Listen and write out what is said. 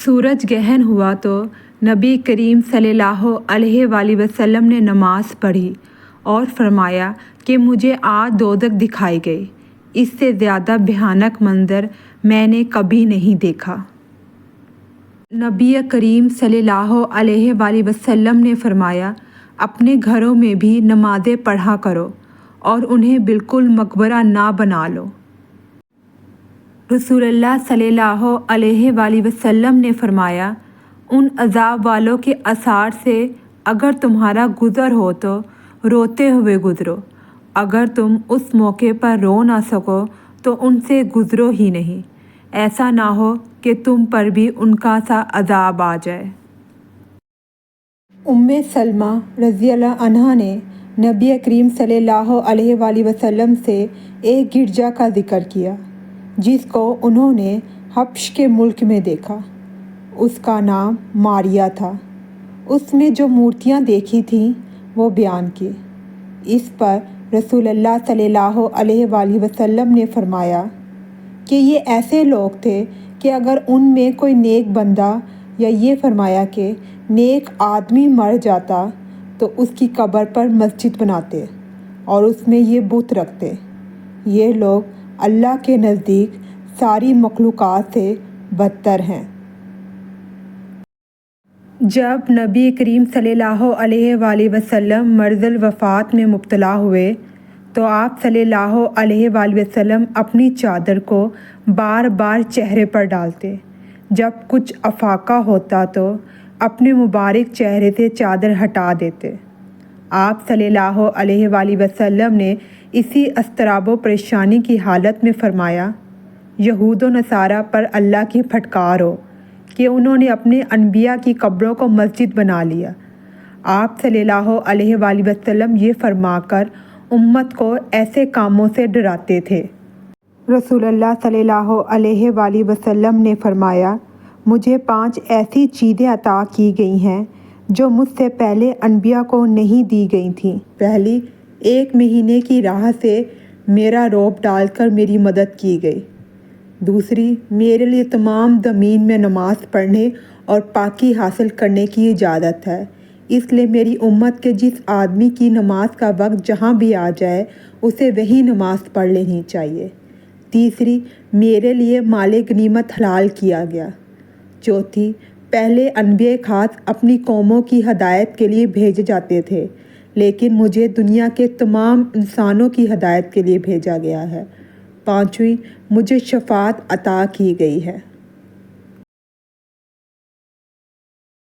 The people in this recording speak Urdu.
سورج گہن ہوا تو نبی کریم صلی اللہ علیہ وآلہ وسلم نے نماز پڑھی اور فرمایا کہ مجھے آج دوزخ دکھائی گئی، اس سے زیادہ بھیانک منظر میں نے کبھی نہیں دیکھا۔ نبی کریم صلی اللہ علیہ وآلہ وسلم نے فرمایا، اپنے گھروں میں بھی نمازیں پڑھا کرو اور انہیں بالکل مقبرہ نہ بنا لو۔ رسول اللہ صلی اللہ علیہ وآلہ وسلم نے فرمایا، ان عذاب والوں کے آثار سے اگر تمہارا گزر ہو تو روتے ہوئے گزرو، اگر تم اس موقع پر رو نہ سکو تو ان سے گزرو ہی نہیں، ایسا نہ ہو کہ تم پر بھی ان کا سا عذاب آ جائے۔ سلمہ رضی اللہ عنہا نے نبی کریم صلی اللہ علیہ وآلہ وسلم سے ایک گرجا کا ذکر کیا جس کو انہوں نے حبش کے ملک میں دیکھا۔ اس کا نام ماریہ تھا۔ اس میں جو مورتیاں دیکھی تھیں وہ بیان کی۔ اس پر رسول اللہ صلی اللہ علیہ وآلہ وسلم نے فرمایا کہ یہ ایسے لوگ تھے کہ اگر ان میں کوئی نیک بندہ یا یہ فرمایا کہ نیک آدمی مر جاتا تو اس کی قبر پر مسجد بناتے اور اس میں یہ بت رکھتے۔ یہ لوگ اللہ کے نزدیک ساری مخلوقات سے بدتر ہیں۔ جب نبی کریم صلی اللہ علیہ وآلہ وسلم مرض الوفات میں مبتلا ہوئے تو آپ صلی اللہ علیہ وآلہ وسلم اپنی چادر کو بار بار چہرے پر ڈالتے۔ جب کچھ افاقہ ہوتا تو اپنے مبارک چہرے سے چادر ہٹا دیتے۔ آپ صلی اللہ علیہ وآلہ وسلم نے اسی اضطراب و پریشانی کی حالت میں فرمایا، یہود و نصارہ پر اللہ کی پھٹکار ہو کہ انہوں نے اپنے انبیاء کی قبروں کو مسجد بنا لیا۔ آپ صلی اللہ علیہ وآلہ وسلم یہ فرما کر امت کو ایسے کاموں سے ڈراتے تھے۔ رسول اللہ صلی اللہ علیہ وآلہ وسلم نے فرمایا، مجھے 5 ایسی چیزیں عطا کی گئی ہیں جو مجھ سے پہلے انبیاء کو نہیں دی گئی تھیں۔ پہلی، 1 مہینے کی راہ سے میرا رعب ڈال کر میری مدد کی گئی۔ دوسری، میرے لیے تمام زمین میں نماز پڑھنے اور پاکی حاصل کرنے کی اجازت ہے، اس لیے میری امت کے جس آدمی کی نماز کا وقت جہاں بھی آ جائے اسے وہی نماز پڑھ لینی چاہیے۔ تیسری، میرے لیے مال غنیمت حلال کیا گیا۔ چوتھی، پہلے انبیاء خاص اپنی قوموں کی ہدایت کے لیے بھیجے جاتے تھے، لیکن مجھے دنیا کے تمام انسانوں کی ہدایت کے لیے بھیجا گیا ہے۔ پانچویں، مجھے شفاعت عطا کی گئی ہے۔